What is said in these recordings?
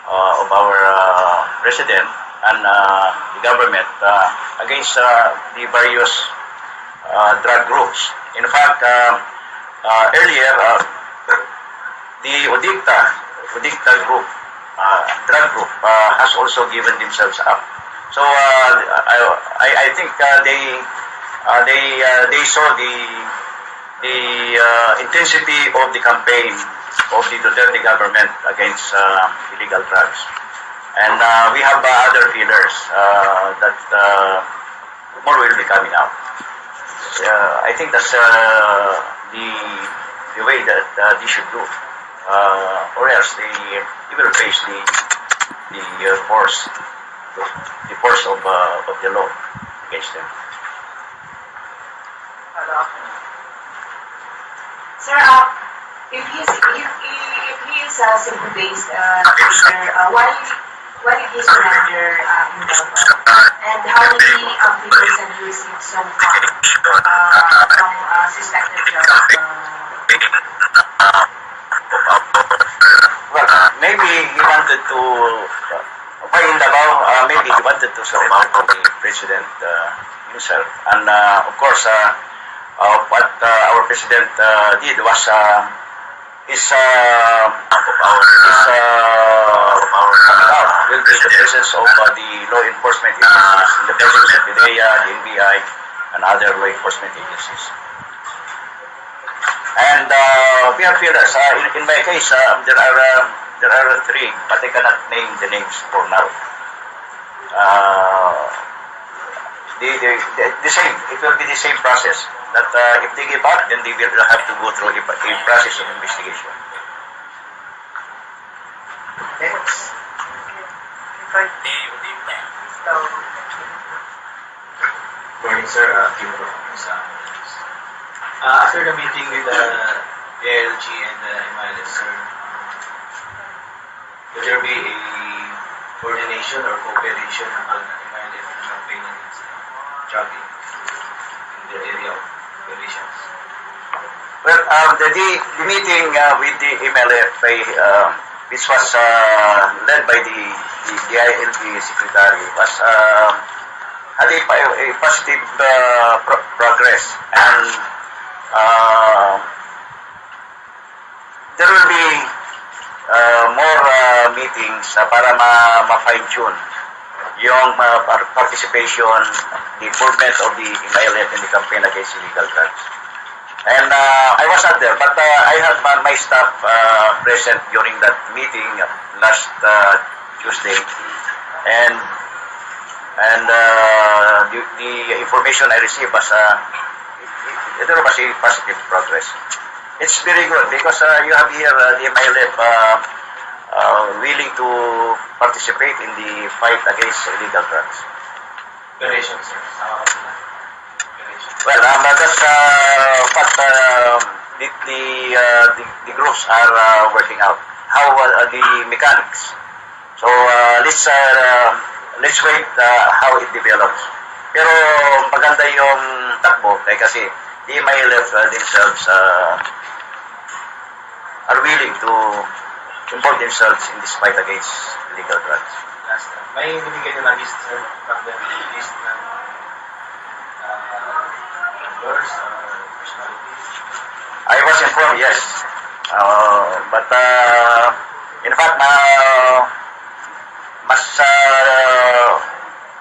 of our president and the government against the various drug groups. In fact, earlier, the Odicta group, drug group, has also given themselves up. So I think they saw the intensity of the campaign of the Duterte government against illegal drugs, and we have other pillars that more will be coming out. I think that's the way that they should do, or else they will face the force of the law against them. Sir, if he is civil-based leader, why did he surrender in Davao? And how many people have you received so far from suspected drug? Well, maybe he wanted to, in Davao, maybe he wanted to surrender to the president himself. And of course, what our president did was coming out with the presence of the law enforcement agencies, in the presence of PIDEA, the NBI, and other law enforcement agencies. And we have pillars. In my case, there are three, but I cannot name the names for now. The same. It will be the same process. That if they give up, then they will have to go through a process of investigation. Morning, sir. After the meeting with the ALG and the MLS, sir, will there be a coordination or cooperation among MLS and campaign against trafficking in the area of operations? Well, the meeting with the MLF, which was led by the ILG secretary, was had a positive progress, and there will be more meetings para ma-fine-tune yung participation, the involvement of the MLF in the campaign against illegal drugs. And I was not there, but I had my staff present during that meeting last Tuesday, and the information I received was there was a positive progress. It's very good because you have here the MLF willing to participate in the fight against illegal drugs. Operations, sir. Well, that's what the groups are working out. How the mechanics. So let's wait how it develops. Pero maganda yung takbo kasi the MLF themselves are willing to involve themselves in this fight against illegal drugs. Last time, may binigay na list, sir, from the list ng members or personalities? I was informed, yes. But in fact,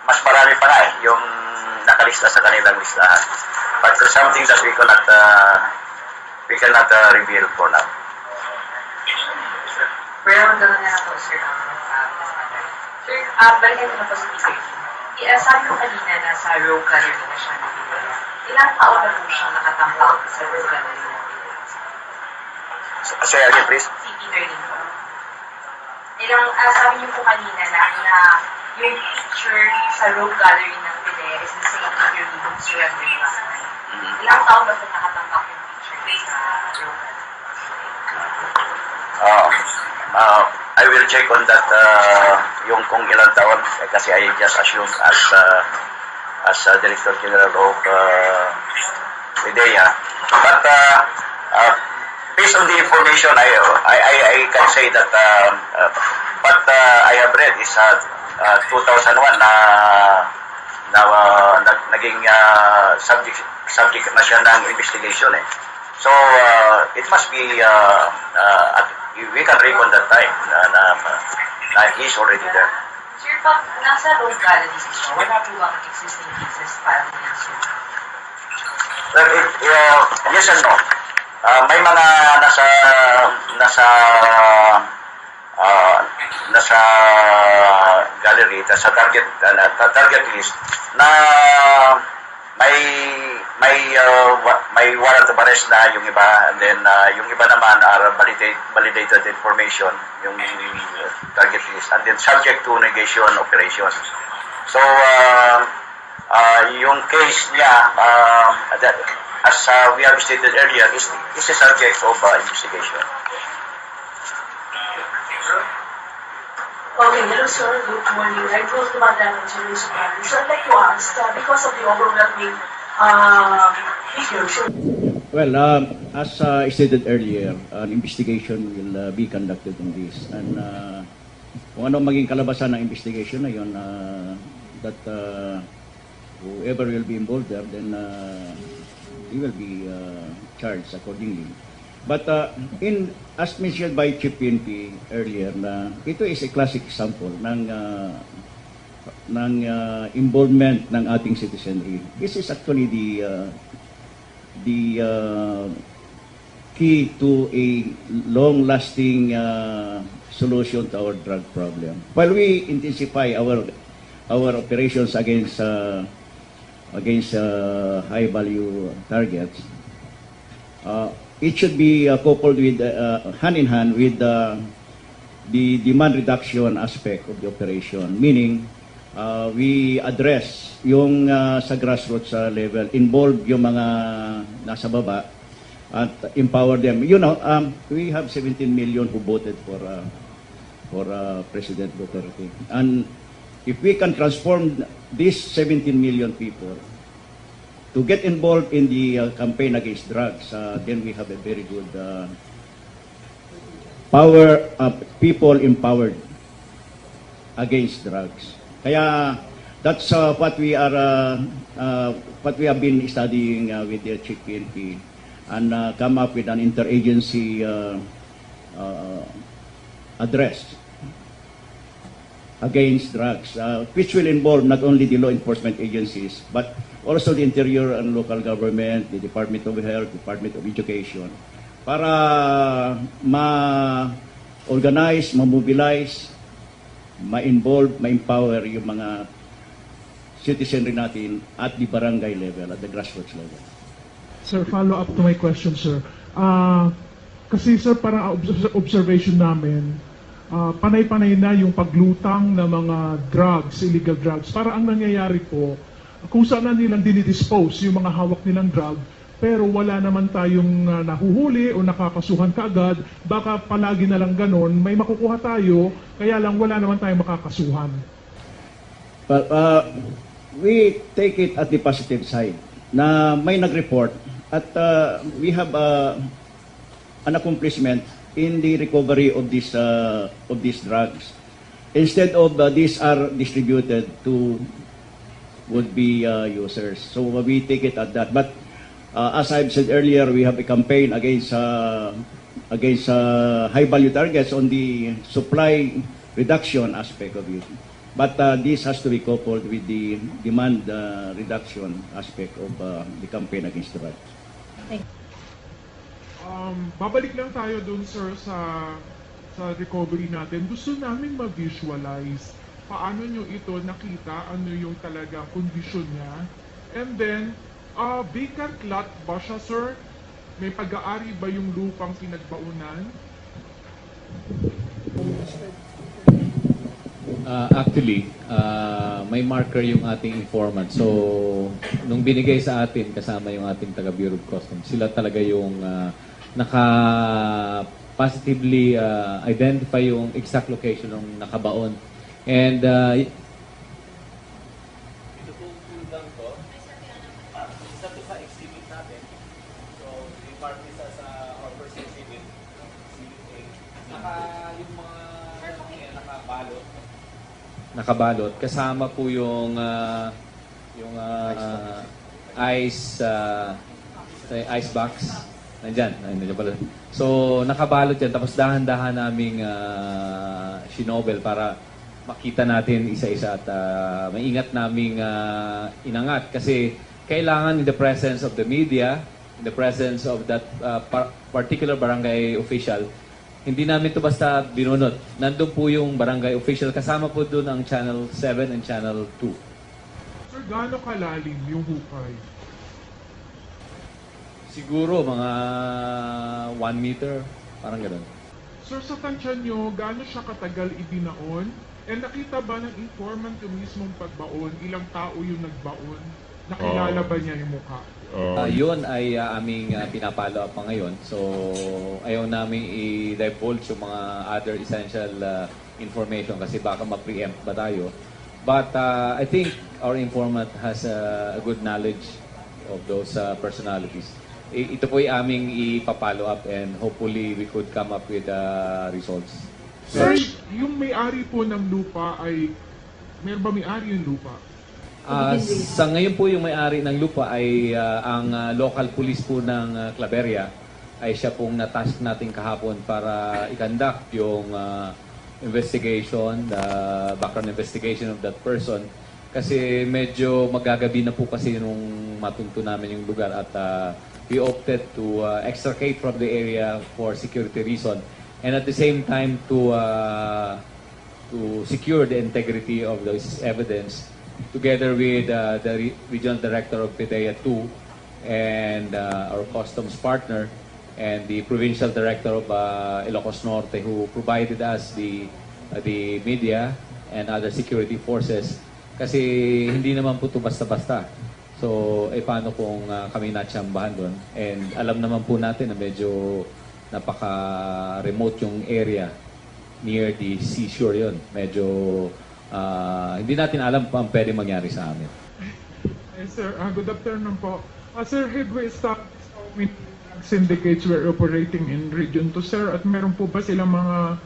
mas marami pa nga yung nakalista sa kanilang listahan. But it's something that we cannot reveal for now. Pero gano'n na po, sir. Sir, balikan ko na po sa speaker. Sabi ko kanina na sa Rogue Gallery na siya nabibigay. Ilang taon na po siyang nakatambak sa Rogue Gallery na Say again, please. Si Peter Lim po. Sabi niyo po kanina na yung picture sa Rogue Gallery ng PIDEA is the same Peter Lim who surrendered last night. Ilang taon ba po nakatambak yung picture sa Rogue Gallery? I will check on that yung kung ilang taon kasi I just assume as Director General of PIDEA. But based on the information I can say that what I have read is 2001 naging subject na siya ng investigation eh. So it must be we can recall that time na he's already there. Sir, pag nasa road gallery siya, wala po bang existing cases filed against you? Well, yes and no. May mga nasa gallery, sa target list na may warrant of arrest na yung iba, and then yung iba naman are validated information, yung target list, and then subject to negation operation. So yung case niya that, as we have stated earlier, is a subject of investigation. Okay, hello sir, good morning. I'm Rose Dumadang of Juris Superior. So I'd like to ask, because of the overwhelming figure, so Well, as stated earlier, an investigation will be conducted on this. And kung ano maging kalabasan ng investigation na yun, that whoever will be involved there, then he will be charged accordingly. But as mentioned by Chief PNP earlier, na ito is a classic example ng involvement ng ating citizenry. This is actually the key to a long-lasting solution to our drug problem. While we intensify our operations against high-value targets, it should be coupled with hand in hand with the demand reduction aspect of the operation, meaning we address yung sa grassroots level, involve yung mga nasa baba at empower them. You know, we have 17 million who voted for President Duterte, and if we can transform these 17 million people to get involved in the campaign against drugs, then we have a very good people empowered against drugs. Kaya that's what we have been studying with the Chief PNP, and come up with an interagency address against drugs, which will involve not only the law enforcement agencies, but also the interior and local government, the Department of Health, Department of Education, para ma-organize, ma-mobilize, ma-involve, ma-empower yung mga citizenry natin at the barangay level, at the grassroots level. Sir, follow up to my question, sir. Kasi sir, parang observation namin, panay-panay na yung paglutang ng mga drugs, illegal drugs. Para ang nangyayari po, kung saan na nilang dinidispose yung mga hawak nilang drug, pero wala naman tayong nahuhuli o nakakasuhan kaagad, baka palagi na lang ganon, may makukuha tayo, kaya lang wala naman tayong makakasuhan. But we take it at the positive side, na may nag-report at we have an accomplishment in the recovery of these drugs. Instead of these are distributed to would-be users. So we take it at that. But as I've said earlier, we have a campaign against high-value targets on the supply reduction aspect of it. But this has to be coupled with the demand reduction aspect of the campaign against drugs. Babalik lang tayo dun, sir, sa recovery natin. Gusto namin ma-visualize paano nyo ito nakita, ano yung talaga kondisyon niya. And then, vacant lot ba siya, sir? May pag-aari ba yung lupang pinagbaunan? Actually, may marker yung ating informant. So, nung binigay sa atin, kasama yung ating taga-Bureau of Customs, sila talaga yung naka-positively identify yung exact location ng nakabaon. And ito pong puldang to, isa to sa exhibit natin. So, So, yung party sa Operation Civil, CA, yung mga nakabalot. Nakabalot. Kasama po yung ice box. Nandiyan pala. So, nakabalot yan. Tapos dahan-dahan naming sinobel para makita natin isa-isa at maingat naming inangat. Kasi kailangan in the presence of the media, in the presence of that particular barangay official, hindi namin ito basta binunot. Nandun po yung barangay official. Kasama po doon ang Channel 7 and Channel 2. Sir, gaano kalalim yung hukay? Siguro mga 1 meter, parang gano'n. Sir, sa tansya nyo, gaano siya katagal ibinaon? And nakita ba ng informant yung mismong pagbaon? Ilang tao yung nagbaon? Nakilala ba niya yung mukha? Yun ay aming pinapalo up pa ngayon. So, ayaw namin i-divulge yung mga other essential information kasi baka ma-preempt ba tayo. But I think our informant has a good knowledge of those personalities. Ito po ay aming ipapalo up and hopefully we could come up with results. Sir, yung may-ari po ng lupa ay... Meron ba may-ari yung lupa? Sa ngayon po yung may-ari ng lupa ay ang local police po ng Claveria ay siya pong natask natin kahapon para i-conduct yung investigation, the background investigation of that person. Kasi medyo magagabi na po kasi nung matunto namin yung lugar at we opted to extricate from the area for security reason and at the same time to secure the integrity of this evidence together with the regional director of PIDEA 2 and our customs partner and the provincial director of Ilocos Norte who provided us the media and other security forces kasi hindi naman po ito basta-basta. So, paano kung kami natsambahan doon? And alam naman po natin na medyo napaka-remote yung area near the seashore yun. Medyo hindi natin alam pa ang pwede mangyari sa amin. Sir, good afternoon po. Sir, Headway Stock syndicates were operating in Region 2, sir. At meron po ba silang mga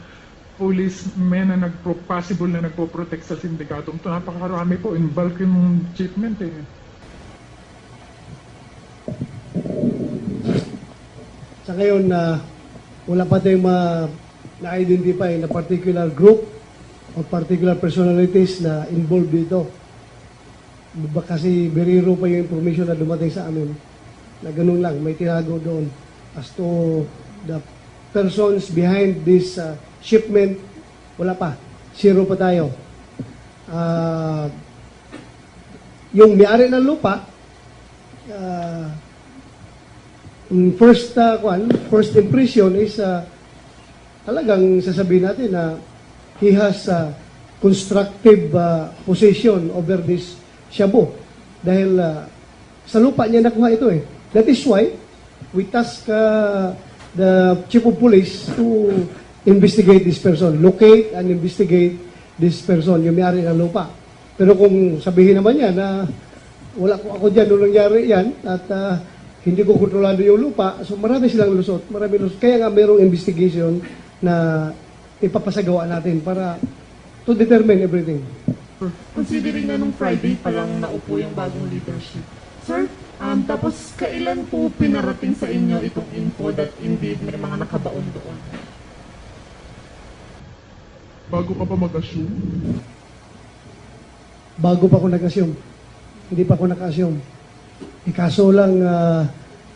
policemen na possible na nagpo-protect sa sindikato? Ito napakarami po, in bulk yung shipment eh. Sa ngayon, wala pa tayong na-identify na particular group o particular personalities na involved dito. Kasi beriro pa yung information na dumating sa amin na ganun lang, may tinago doon as to the persons behind this shipment. Wala pa. Zero pa tayo. Yung may-ari ng lupa, first impression is talagang sasabihin natin na he has constructive possession over this shabu dahil sa lupa niya nakuha ito eh. That is why we task the chief of police to investigate this person, locate and investigate this person, yung may-ari ng lupa. Pero kung sabihin naman niya na wala ko ako dyan nung nangyari yan at hindi ko kontrolado yung lupa, so marami silang lusot, Kaya nga mayroong investigation na ipapasagawa natin para to determine everything. Considering na nung Friday pa lang naupo yung bagong leadership. Sir, tapos kailan po pinarating sa inyo itong info that indeed may mga nakabaon doon? Bago ka pa mag-assume? Bago pa ako nag-assume. Hindi pa ako naka-assume. Kaso lang,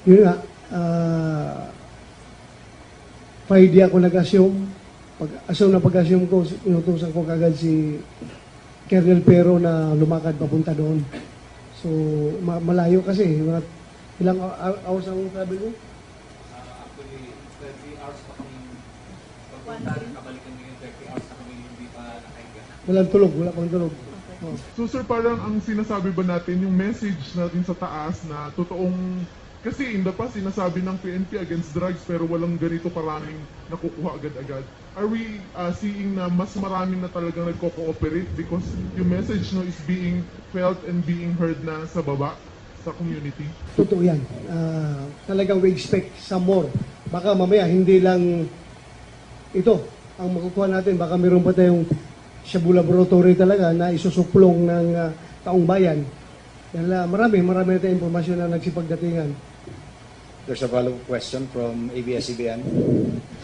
yun nga, Friday ako nag-assume. Pag-assume ko, inutusan ko kagad si Colonel Pero na lumakad papunta doon. So, malayo kasi. Ilang hours ang travel mo? Actually, 30 hours pa kami kabalikan ngayon, 30 hours na kami hindi pa nakahiga. Wala pang tulog. Oh. So sir, parang ang sinasabi ba natin, yung message natin sa taas na totoong, kasi in the past sinasabi ng PNP against drugs pero walang ganito karaming nakukuha agad-agad. Are we seeing na mas marami na talagang nagko-cooperate because yung message no is being felt and being heard na sa baba? sa community? Totoo yan. Talagang we expect some more. Baka mamaya hindi lang ito ang makukuha natin. Baka meron pa tayong Shabu Laboratory talaga na isusuplong ng taong bayan. Dahil marami na tayong impormasyon na nagsipagdatingan. There's a follow-up question from ABS-CBN.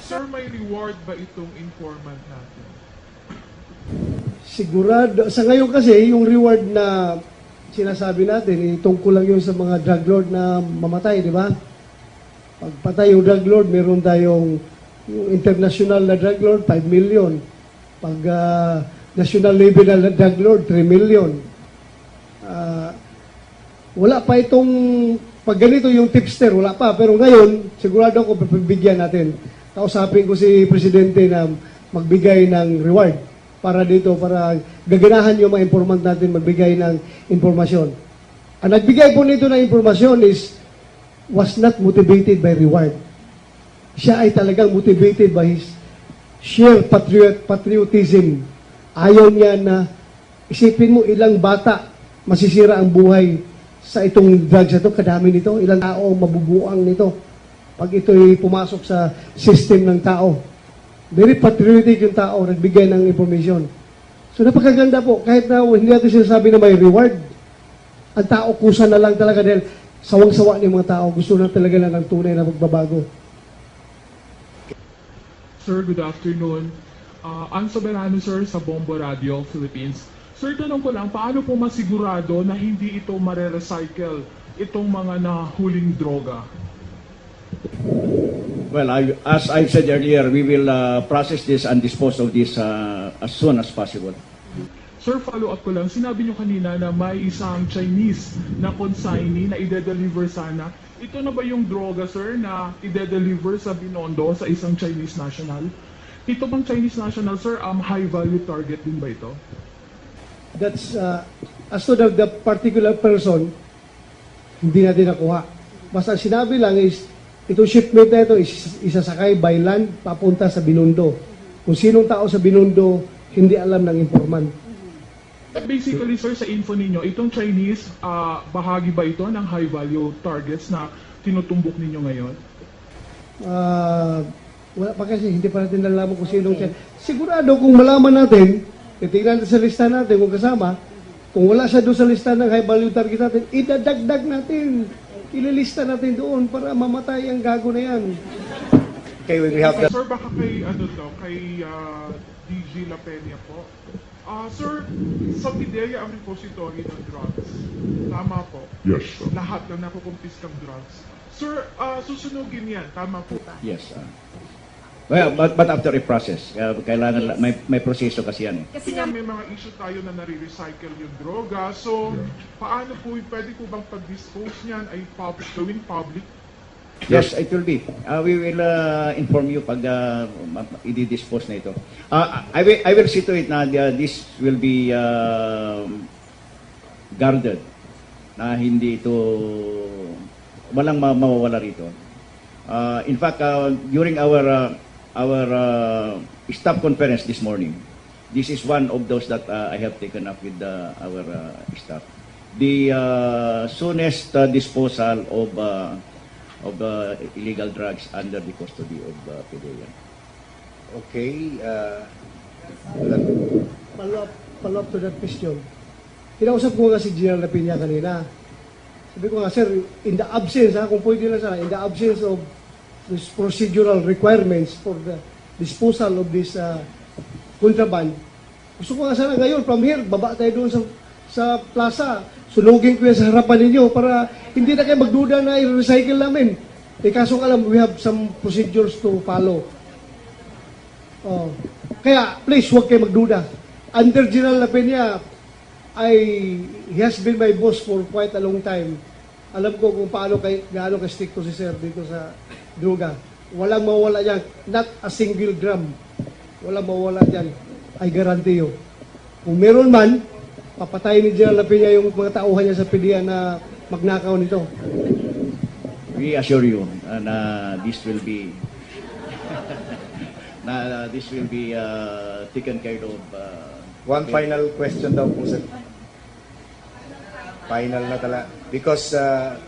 Sir, may reward ba itong informant natin? Sigurado. Sa ngayon kasi, yung reward na sinasabi natin, tungkol lang yun sa mga drug lord na mamatay, di ba? Pag patay yung drug lord, meron tayong yung international na drug lord, 5 million. Pag national level na drug lord, 3 million. Wala pa itong, pag ganito yung tipster, wala pa. Pero ngayon, sigurado ako pagbigyan natin. Kausapin ko si Presidente na magbigay ng reward para dito, para gaganahan yung mga informant natin magbigay ng informasyon. Ang nagbigay po nito ng informasyon was not motivated by reward. Siya ay talagang motivated by his sheer patriotism. Ayaw niya na, isipin mo ilang bata masisira ang buhay sa itong drugs na ito, kadami nito, ilang tao mabubuang nito pag ito'y pumasok sa system ng tao. Very patriotic yung tao, nagbigay ng information. So napakaganda po, kahit na hindi natin sinasabi na may reward, ang tao kusa na lang talaga dahil sawang-sawa ng mga tao, gusto na talaga ng tunay na magbabago. Sir, good afternoon. Ang Soberano, sir, sa Bombo Radio, Philippines. Sir, tanong ko lang, paano po masigurado na hindi ito mare-recycle itong mga nahuling droga? Well, as I've said earlier, we will process this and dispose of this as soon as possible. Sir, follow up ko lang. Sinabi niyo kanina na may isang Chinese na consignee na ide-deliver sana. Ito na ba yung droga, sir, na ide-deliver sa Binondo sa isang Chinese national? Ito bang Chinese national, sir, high value target din ba ito? That's, as to the particular person, hindi natin nakuha. Basta sinabi lang is, itong shipment na ito isasakay by land papunta sa Binondo. Kung sinong tao sa Binondo, hindi alam ng informant. Basically, sir, sa info ninyo, itong Chinese, bahagi ba ito ng high value targets na tinutumbok ninyo ngayon? Wala pa kasi, hindi pa natin nalaman kung sinong siya. Sigurado kung malaman natin, titignan natin sa lista natin kung kasama, kung wala siya doon sa lista ng high value target natin, idadagdag natin. Ililista natin doon para mamatay ang gago na yan. Okay, we have the... Sir, baka kay, kay DG La Peña po. Sir, sa PIDEA ang repository ng drugs. Tama po? Yes, sir. Lahat ng nakukumpiskang drugs. Sir, susunugin yan. Tama po. Yes. Well, but after a process, kailangan may proseso kasi yan eh. Kasi nga may mga issue tayo na nare-recycle yung droga. So, paano po, pwede po bang pag-dispose niyan ay gawing public? Yes, it will be. We will inform you pag i-dispose na ito. I will see to it na this will be guarded, na hindi ito, walang mawawala rito. In fact, during our staff conference this morning, this is one of those that I have taken up with our staff. The soonest disposal of illegal drugs under the custody of PIDEA. Okay. Follow up to that question. Kinausap ko nga si General Lapina kanina. Sabi ko nga, sir, in the absence, kung pwede lang sana, in the absence of these procedural requirements for the disposal of this contraband, gusto ko nga sana ngayon, from here, baba tayo doon sa plaza, sunugin ko yan sa harapan ninyo para hindi na kayo magduda na i-recycle namin. Kaso alam, we have some procedures to follow. Kaya, please, huwag kayo magduda. Under General Lapena, he has been my boss for quite a long time. Alam ko kung gaano ka-stricto si sir dito sa droga. Walang mawala dyan. Not a single gram. Walang mawala dyan. I guarantee you. Kung meron man, papatayin ni General Lapena yung mga tauhan niya sa PIDEA na magnakaw nito. We assure you na this will be taken care of. One final question daw po, sir. Final na talaga. Because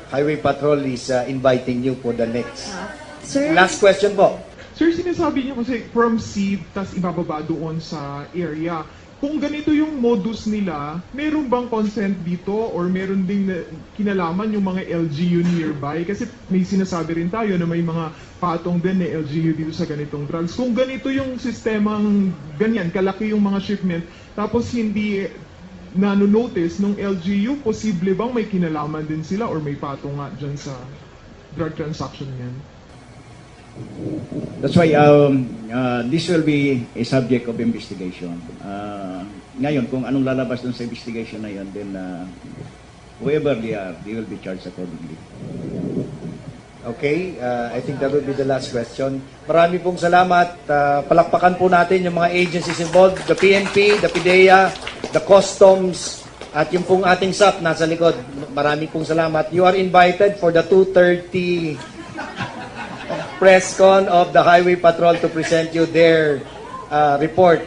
Highway Patrol is inviting you for the next. Sir, Last question po. Sir, sinasabi niyo kasi from seed, tas ibababa doon sa area. Kung ganito yung modus nila, meron bang consent dito or meron ding kinalaman yung mga LGU nearby? Kasi may sinasabi rin tayo na may mga patong din na LGU dito sa ganitong drugs. Kung ganito yung sistemang ganyan, kalaki yung mga shipment, tapos hindi nanonotice nung LGU, posible bang may kinalaman din sila or may patong nga dyan sa drug transaction yan? That's why this will be a subject of investigation. Ngayon, kung anong lalabas dun sa investigation na yun, then whoever they are, they will be charged accordingly. Okay, I think that will be the last question. Marami pong salamat. Palakpakan po natin yung mga agencies involved, the PNP, the PIDEA, the Customs, at yung pong ating SAP nasa likod. Marami pong salamat. You are invited for the 2:30 press con of the Highway Patrol to present you their report